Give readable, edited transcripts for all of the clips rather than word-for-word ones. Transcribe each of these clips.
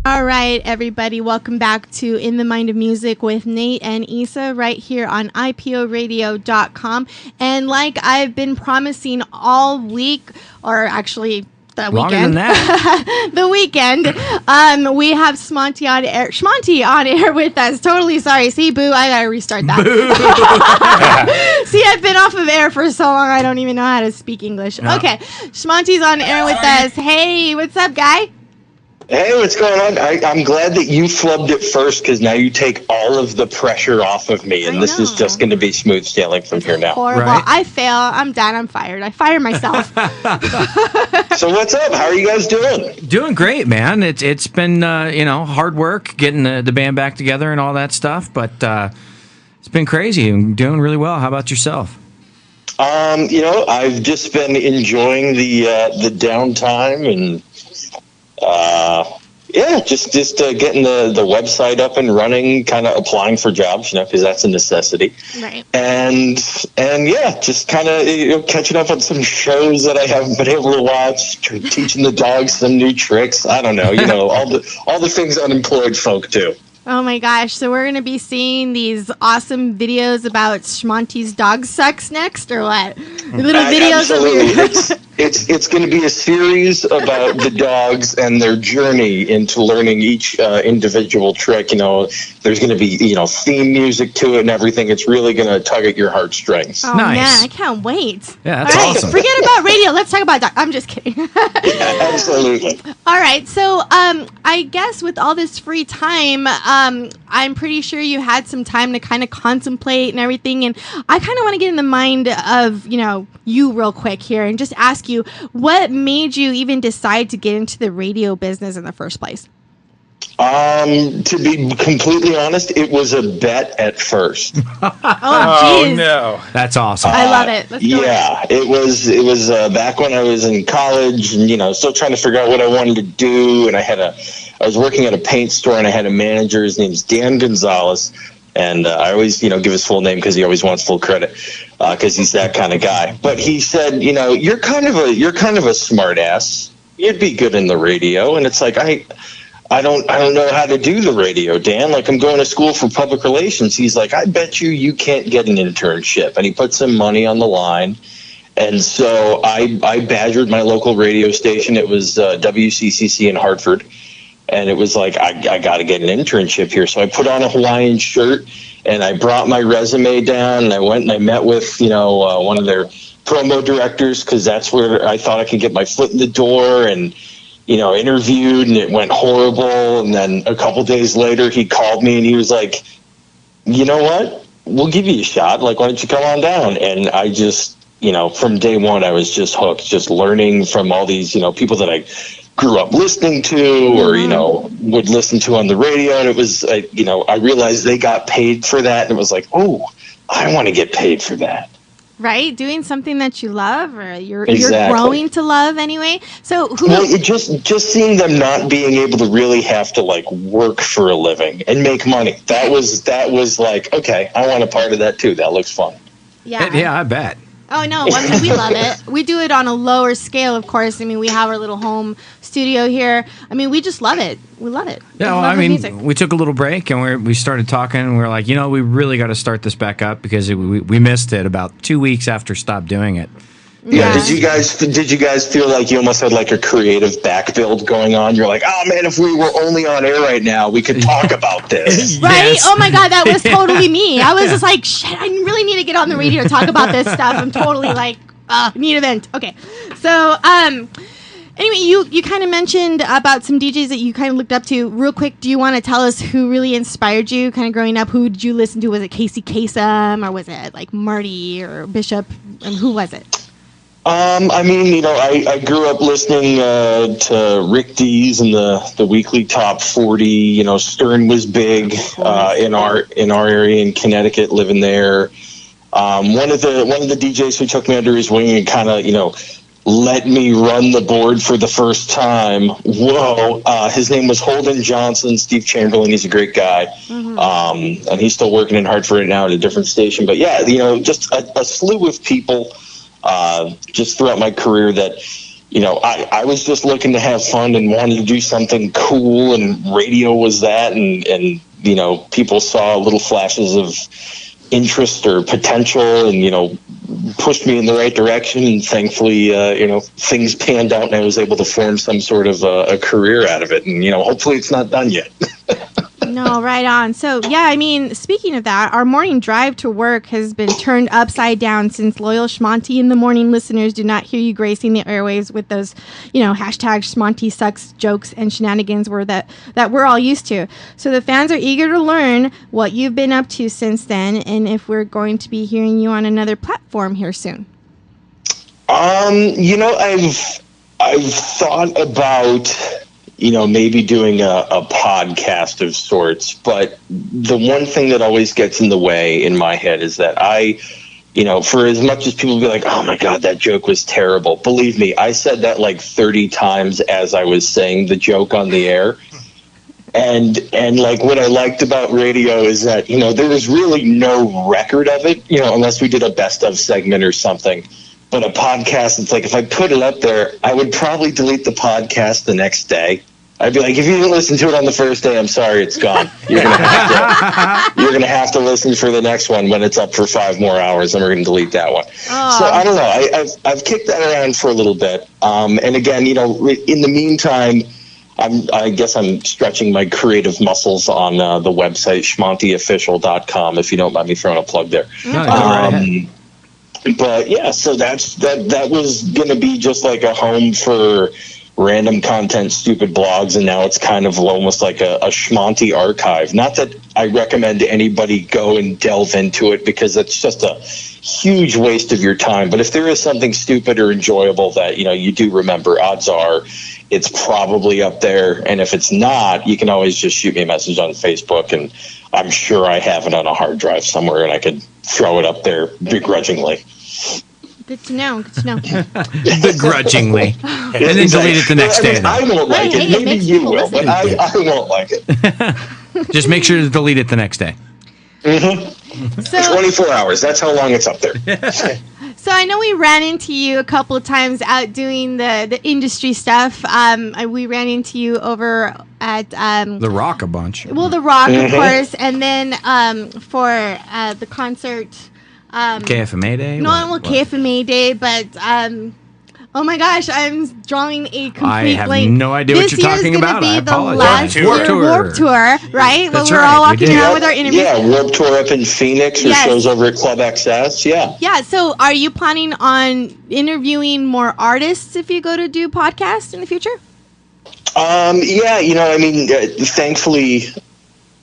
All right, everybody, welcome back to In the Mind of Music with Nate and Issa right here on iporadio.com. And like I've been promising all week, or actually the Longer weekend, than that. the weekend, we have Shmonty on air with us. Totally sorry. See, boo, I gotta restart that. See, I've been off of air for so long, I don't even know how to speak English. No. Okay, Shmonty's on air with us. Hey, what's up, guy? Hey, what's going on? I'm glad that you flubbed it first, because now you take all of the pressure off of me, and this is just going to be smooth sailing from here now. Horrible. Right? I fail. I'm done. I'm fired. I fire myself. So what's up? How are you guys doing? Doing great, man. It's been hard work getting the band back together and all that stuff, but it's been crazy. I'm doing really well. How about yourself? I've just been enjoying the downtime and. Just getting the website up and running, kind of applying for jobs, because that's a necessity. Right. And just kind of catching up on some shows that I haven't been able to watch, teaching the dogs some new tricks. I don't know, all the things unemployed folk do. Oh my gosh! So we're gonna be seeing these awesome videos about Shmonty's dog sex next, or what? Little videos absolutely. It's going to be a series about the dogs and their journey into learning each individual trick. There's going to be theme music to it and everything. It's really going to tug at your heartstrings. Oh nice. Man, I can't wait! Yeah, that's awesome. Forget about radio. Let's talk about dogs. I'm just kidding. Yeah, absolutely. All right. So I guess with all this free time, I'm pretty sure you had some time to kind of contemplate and everything. And I kind of want to get in the mind of you real quick here and just ask you, what made you even decide to get into the radio business in the first place? To be completely honest, it was a bet at first. Oh no, that's awesome. I love it. Let's go. It was back when I was in college, and still trying to figure out what I wanted to do. And I was working at a paint store, and I had a manager. His name's Dan Gonzalez. And I always, give his full name because he always wants full credit because he's that kind of guy. But he said, you're kind of a smart ass. You'd be good in the radio. And it's like, I don't know how to do the radio, Dan. Like, I'm going to school for public relations. He's like, I bet you can't get an internship. And he put some money on the line. And so I badgered my local radio station. It was WCCC in Hartford. And it was like, I got to get an internship here. So I put on a Hawaiian shirt and I brought my resume down and I went and I met with, one of their promo directors, because that's where I thought I could get my foot in the door, and, interviewed, and it went horrible. And then a couple days later, he called me and he was like, you know what? We'll give you a shot. Like, why don't you come on down? And I just, from day one, I was just hooked, just learning from all these, people that I grew up listening to, or would listen to on the radio. And it was I realized they got paid for that, and it was like, oh, I want to get paid for that. Right, doing something that you love, or you're growing to love anyway. So just seeing them not being able to really have to work for a living and make money, that was like, okay, I want a part of that too. That looks fun. Yeah, I bet. Oh, no, we love it. We do it on a lower scale, of course. I mean, we have our little home studio here. I mean, we just love it. We love it. Yeah, we took a little break and we started talking, and we were like, we really got to start this back up because we missed it about 2 weeks after stopped doing it. Yeah. Did you guys feel like you almost had a creative back build going on? You're like, oh man, if we were only on air right now, we could talk about this. Right? Yes. Oh my God, that was totally me. I was just like, shit, I really need to get on the radio and talk about this stuff. I'm totally need an event. Okay. So, anyway, you kind of mentioned about some DJs that you kind of looked up to. Real quick, do you want to tell us who really inspired you kind of growing up? Who did you listen to? Was it Casey Kasem, or was it Marty or Bishop? And who was it? I grew up listening to Rick Dees and the weekly top 40. Stern was big in our area in Connecticut, living there. One of the DJs who took me under his wing and kind of let me run the board for the first time. His name was Holden Johnson, Steve Chamberlain. He's a great guy. Mm-hmm. And he's still working in Hartford now at a different station. But yeah, just a slew of people just throughout my career that I was just looking to have fun and wanted to do something cool, and radio was that, and people saw little flashes of interest or potential, and pushed me in the right direction, and thankfully things panned out and I was able to form some sort of a career out of it, and hopefully it's not done yet. No, right on. So, yeah, I mean, speaking of that, our morning drive to work has been turned upside down since loyal Shmonty in the morning listeners do not hear you gracing the airwaves with those, hashtag Shmonty sucks jokes and shenanigans that we're all used to. So the fans are eager to learn what you've been up to since then, and if we're going to be hearing you on another platform here soon. I've thought about maybe doing a podcast of sorts. But the one thing that always gets in the way in my head is that for as much as people be like, oh my God, that joke was terrible. Believe me, I said that like 30 times as I was saying the joke on the air. And like what I liked about radio is that, there was really no record of it, unless we did a best of segment or something. But a podcast, it's like if I put it up there, I would probably delete the podcast the next day. I'd be like, if you didn't listen to it on the first day, I'm sorry, it's gone. You're gonna have to listen for the next one when it's up for 5 more hours, and we're gonna delete that one. Oh. So I don't know. I've kicked that around for a little bit, and again, in the meantime, I guess I'm stretching my creative muscles on the website shmontyofficial.com. If you don't mind me throwing a plug there. But yeah, so that was going to be just like a home for random content, stupid blogs, and now it's kind of almost like a Shmonty archive. Not that I recommend anybody go and delve into it, because it's just a huge waste of your time. But if there is something stupid or enjoyable that you do remember, odds are it's probably up there. And if it's not, you can always just shoot me a message on Facebook, and I'm sure I have it on a hard drive somewhere, and I could throw it up there begrudgingly. Good to know. Begrudgingly. And then delete it the next day. I won't like it. Maybe you will, but I won't like it. Just make sure to delete it the next day. Mm-hmm. So, 24 hours. That's how long it's up there. So I know we ran into you a couple of times out doing the industry stuff. We ran into you over at The Rock a bunch. Well, The Rock, of course, and then for the concert. KFMA Day? KFMA Day, but oh my gosh, I'm drawing a complete I have blank. no idea what you're talking about. I apologize. This year's going to be the last Warped Tour, right? That's we're all walking around with our interviews. Yeah, Warped Tour up in Phoenix, or shows over at Club XS. Yeah. Yeah. So, are you planning on interviewing more artists if you go to do podcasts in the future? Yeah. Thankfully,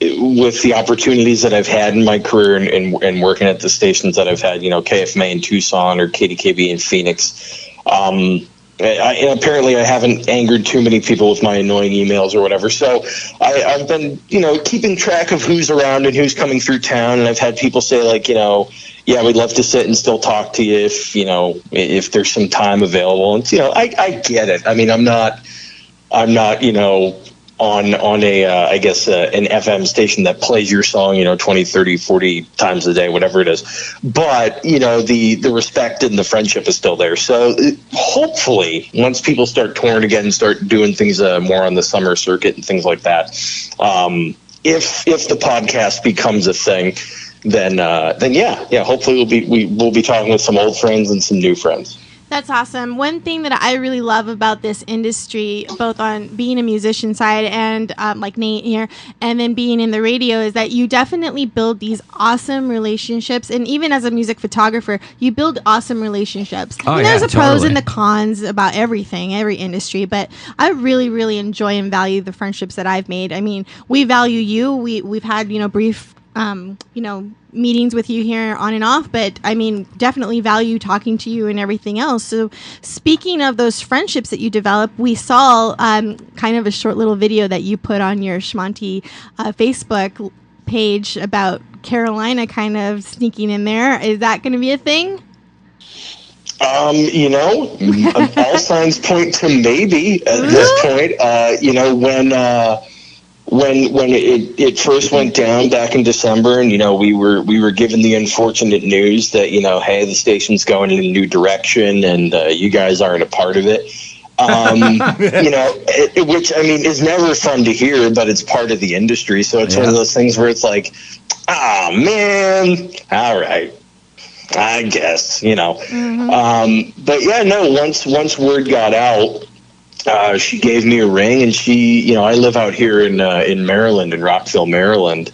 with the opportunities that I've had in my career and working at the stations that I've had, KFMA in Tucson or KDKB in Phoenix. Apparently I haven't angered too many people with my annoying emails or whatever. So I've been, keeping track of who's around and who's coming through town. And I've had people say like, yeah, we'd love to sit and still talk to you if there's some time available. And, I get it. I mean, I'm not, on an FM station that plays your song, 20, 30, 40 times a day, whatever it is. But, the respect and the friendship is still there. So hopefully once people start touring again and start doing things more on the summer circuit and things like that, if the podcast becomes a thing, then hopefully we'll be talking with some old friends and some new friends. That's awesome. One thing that I really love about this industry, both on being a musician side and like Nate here, and then being in the radio, is that you definitely build these awesome relationships. And even as a music photographer, you build awesome relationships. Oh, and there's yeah, the pros totally. and the cons about everything, every industry. But I really, really enjoy and value the friendships that I've made. I mean, we value you. We've had, brief meetings with you here on and off, but I mean, definitely value talking to you and everything else. So speaking of those friendships that you develop, we saw kind of a short little video that you put on your Shmonty Facebook page about Carolina kind of sneaking in there. Is that going to be a thing? All signs point to maybe at this point. When it first went down back in December, and we were given the unfortunate news that hey, the station's going in a new direction, and you guys aren't a part of it. Which I mean is never fun to hear, but it's part of the industry. So it's one of those things where it's like, oh man, all right, I guess, but yeah, no, once word got out, she gave me a ring, and I live out here in Maryland, in Rockville, Maryland.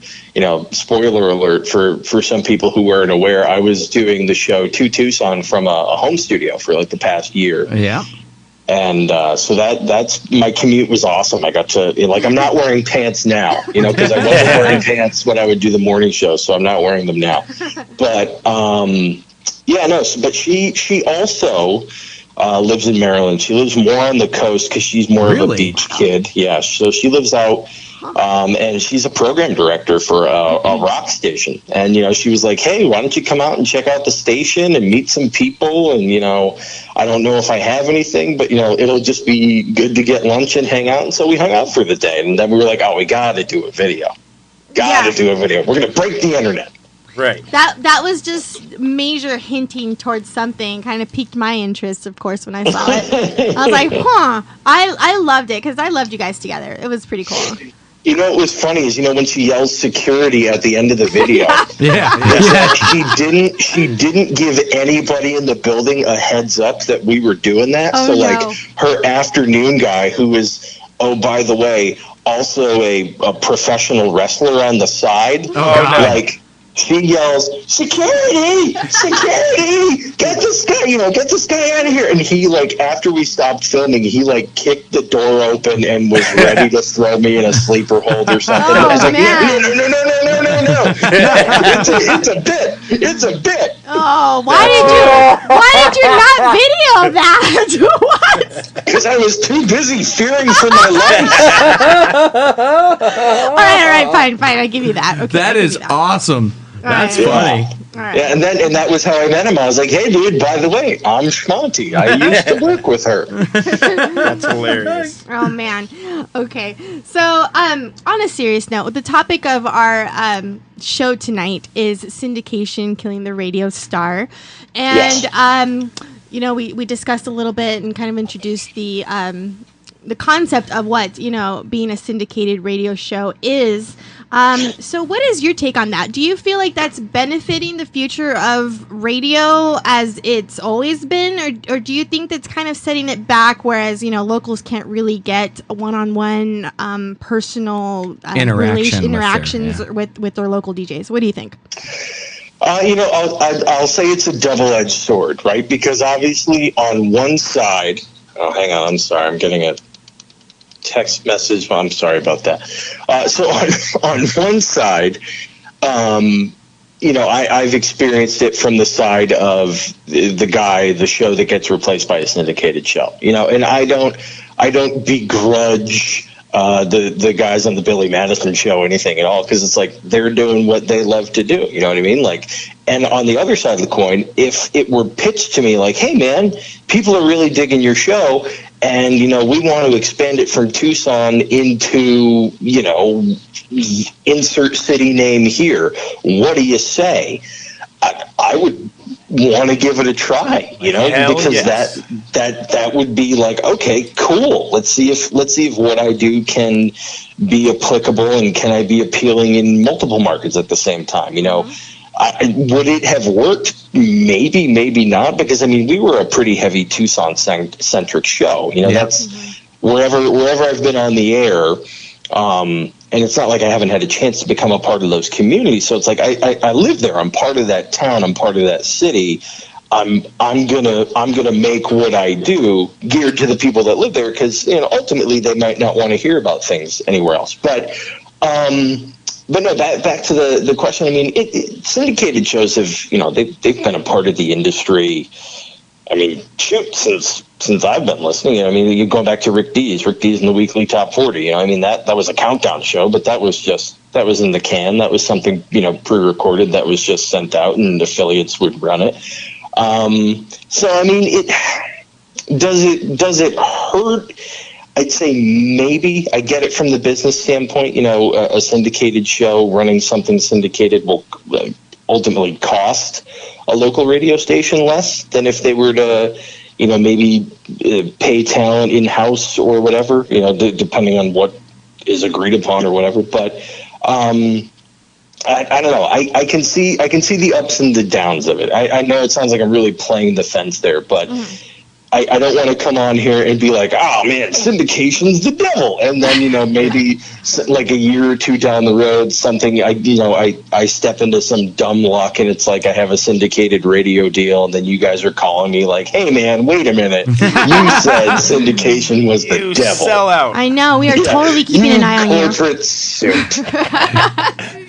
Spoiler alert for some people who weren't aware, I was doing the show to Tucson from a home studio for like the past year. Yeah. And so that's my commute was awesome. I got to I'm not wearing pants now, because I wasn't wearing pants when I would do the morning show, so I'm not wearing them now. But but she also lives in Maryland. She lives more on the coast because she's more of a beach kid. Yeah, so she lives out. And she's a program director for a rock station. And, she was like, hey, why don't you come out and check out the station and meet some people? And, I don't know if I have anything, but, it'll just be good to get lunch and hang out. And so we hung out for the day. And then we were like, oh, we got to do a video. Do a video. We're going to break the internet. Right. That was just major hinting towards something. Kind of piqued my interest, of course, when I saw it. I was like, I loved it because I loved you guys together. It was pretty cool. What was funny is, when she yells security at the end of the video, she didn't give anybody in the building a heads up that we were doing that. Oh, so, no. Her afternoon guy, who is, oh, by the way, also a professional wrestler on the side, she yells, security, get this guy out of here. And he, after we stopped filming, he, kicked the door open and was ready to throw me in a sleeper hold or something. Oh, I was like, man. no. It's a bit. Oh, why did you not video that? What? Because I was too busy fearing for my life. All right, fine. I give you that. Okay, that is awesome. That's funny. Right. Yeah, and that was how I met him. I was like, hey, dude, by the way, I'm Shmonty. I used to work with her. That's hilarious. Oh, man. Okay. So, on a serious note, the topic of our show tonight is syndication killing the radio star. And, we discussed a little bit and kind of introduced the concept of what, being a syndicated radio show is. So what is your take on that? Do you feel like that's benefiting the future of radio as it's always been? Or do you think that's kind of setting it back, whereas, locals can't really get one-on-one personal interactions with their local DJs? What do you think? I'll say it's a double-edged sword, right? Because obviously on one side... Oh, hang on. I'm sorry. I'm getting a text message. I'm sorry about that. So on one side, I've experienced it from the side of the show that gets replaced by a syndicated show, and I don't begrudge the guys on the Billy Madison show anything at all, because it's like they're doing what they love to do. You know what I mean? And on the other side of the coin, if it were pitched to me like, hey man, people are really digging your show, and we want to expand it from Tucson into insert city name here, what do you say? I would want to give it a try, because yes. that would be like, okay, cool. Let's see if what I do can be applicable, and can I be appealing in multiple markets at the same time? Would it have worked? Maybe not, because we were a pretty heavy Tucson centric show. That's wherever I've been on the air. And it's not like I haven't had a chance to become a part of those communities. So it's like I live there. I'm part of that town. I'm part of that city. I'm gonna make what I do geared to the people that live there, because ultimately they might not want to hear about things anywhere else. But no, back to the question. Syndicated shows have they've been a part of the industry. Since I've been listening, you're going back to Rick Dees in the weekly top 40. That was a countdown show, but that was in the can. That was something, pre-recorded that was just sent out, and affiliates would run it. Does it hurt? I'd say maybe. I get it from the business standpoint. A syndicated show, running something syndicated will ultimately cost a local radio station less than if they were to, maybe pay talent in-house or whatever, depending on what is agreed upon or whatever. But I don't know. I can see the ups and the downs of it. I know it sounds like I'm really playing the fence there, but I don't want to come on here and be like, oh man, syndication's the devil, and then maybe like a year or two down the road, something I step into some dumb luck, and it's like I have a syndicated radio deal, and then you guys are calling me like, hey man, wait a minute, you said syndication was the devil. Sell out. I know, we are totally keeping an eye on you. Corporate suit.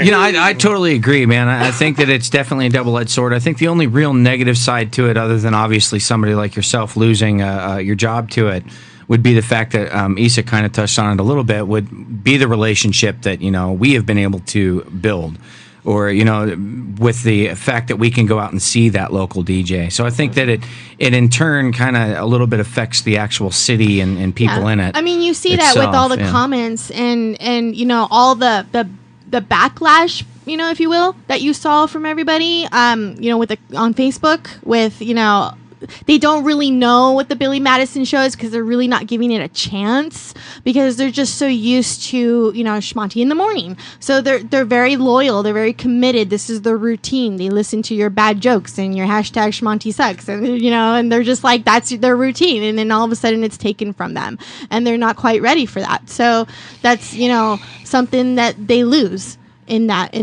I totally agree, man. I think that it's definitely a double-edged sword. I think the only real negative side to it, other than obviously somebody like yourself losing your job to it, would be the fact that Issa kind of touched on it a little bit, would be the relationship that we have been able to build, or with the fact that we can go out and see that local DJ. So I think that it in turn kind of a little bit affects the actual city and people in it. I mean, you see that with all the comments and all the backlash, if you will, that you saw from everybody, on Facebook with, they don't really know what the Billy Madison show is because they're really not giving it a chance because they're just so used to, Shmonty in the morning. So they're very loyal. They're very committed. This is their routine. They listen to your bad jokes and your hashtag Shmonty sucks. And, and they're just like, that's their routine. And then all of a sudden it's taken from them and they're not quite ready for that. So that's, something that they lose in that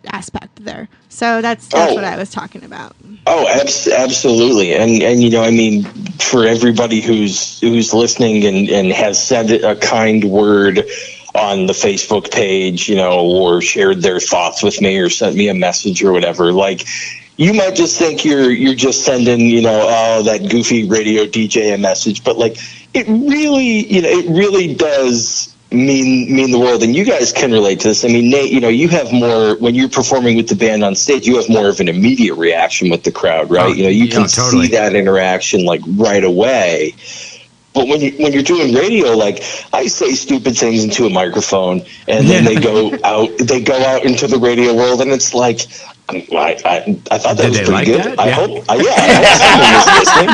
aspect there. So that's what I was talking about. Oh, absolutely. And for everybody who's listening and has said a kind word on the Facebook page, or shared their thoughts with me or sent me a message or whatever, like, you might just think you're just sending, that goofy radio DJ a message, but like, it really does mean the world, and you guys can relate to this. I mean, Nate, you have more when you're performing with the band on stage. You have more of an immediate reaction with the crowd, right? You can totally see that interaction like right away. But when you're doing radio, like, I say stupid things into a microphone, and then they go out into the radio world, and it's like, I thought that was pretty good. That? I hope someone was listening,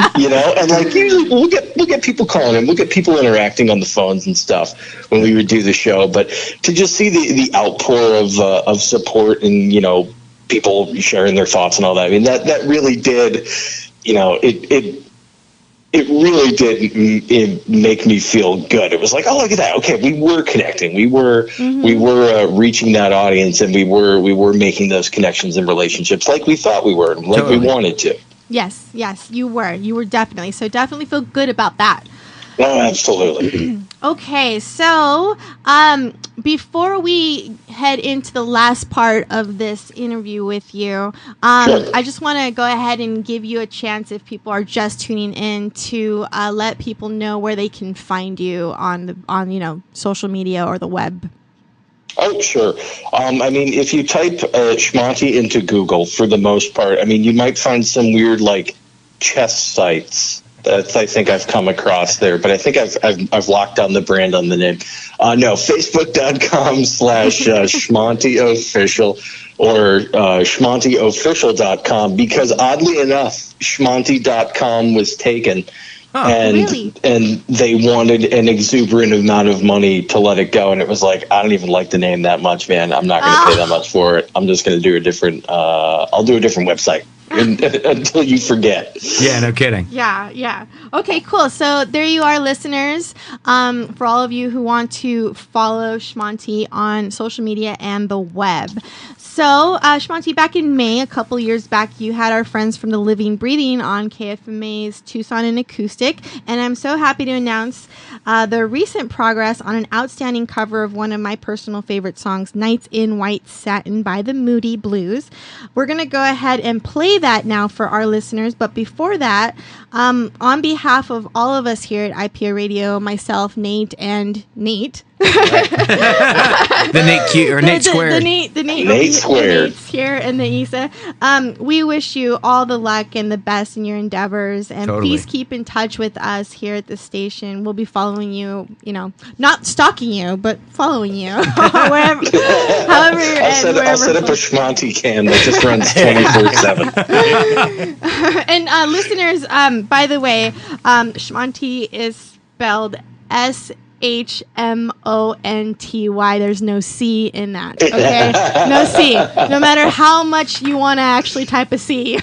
and like usually we'll get people calling in, we'll get people interacting on the phones and stuff when we would do the show. But to just see the outpour of support and people sharing their thoughts and all that, I mean that really did, it really did make me feel good. It was like, oh, look at that. Okay, we were connecting. We were reaching that audience, and we were making those connections and relationships like we thought we were, like we wanted to. Yes, you were. You were definitely. So definitely feel good about that. Oh, absolutely. Okay, so before we head into the last part of this interview with you, Sure. I just want to go ahead and give you a chance, if people are just tuning in, to let people know where they can find you on social media or the web. Oh, sure. If you type Shmonty into Google, for the most part, you might find some weird like chess sites that I think I've come across there, but I think I've locked down the brand on the name. No, Facebook.com/Shmonty Official or ShmontyOfficial.com, because oddly enough, Shmonty.com was taken. Really? And they wanted an exuberant amount of money to let it go, and it was like, I don't even like the name that much, man. I'm not going to pay that much for it. I'm just going to do a different. I'll do a different website until you forget. Yeah, no kidding. Yeah. Okay, cool. So there you are, listeners. For all of you who want to follow Shmonty on social media and the web. So, Shmonty, back in May, a couple years back, you had our friends from the Living Breathing on KFMA's Tucson and Acoustic, and I'm so happy to announce the recent progress on an outstanding cover of one of my personal favorite songs, Nights in White Satin by the Moody Blues. We're going to go ahead and play that now for our listeners, but before that, on behalf of all of us here at IPA Radio, myself, Nate, and Nate, The Nate Q or Nate Squared. The Nate Squared. Nate's here and the Isa. We wish you all the luck and the best in your endeavors, and Totally. please keep in touch with us here at the station. We'll be following you. Not stalking you, but following you wherever. However, I'll set up a Shmonty cam that just runs 24/7. And listeners, by the way, Shmonty is spelled SHMONTY. There's no C in that. Okay, no C. No matter how much you want to actually type a C,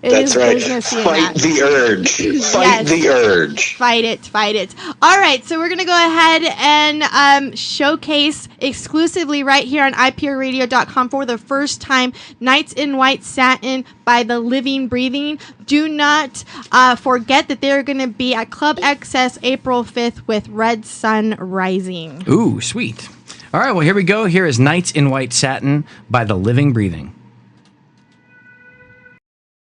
That's right. There's no C in Fight that. the urge. Fight the urge. Fight it. All right, so we're going to go ahead and showcase exclusively right here on iprradio.com for the first time Nights in White Satin by The Living Breathing. Do not forget that they're going to be at Club XS April 5th with Red Sun Rising. Ooh, sweet. All right, well, here we go. Here is Nights in White Satin by The Living Breathing.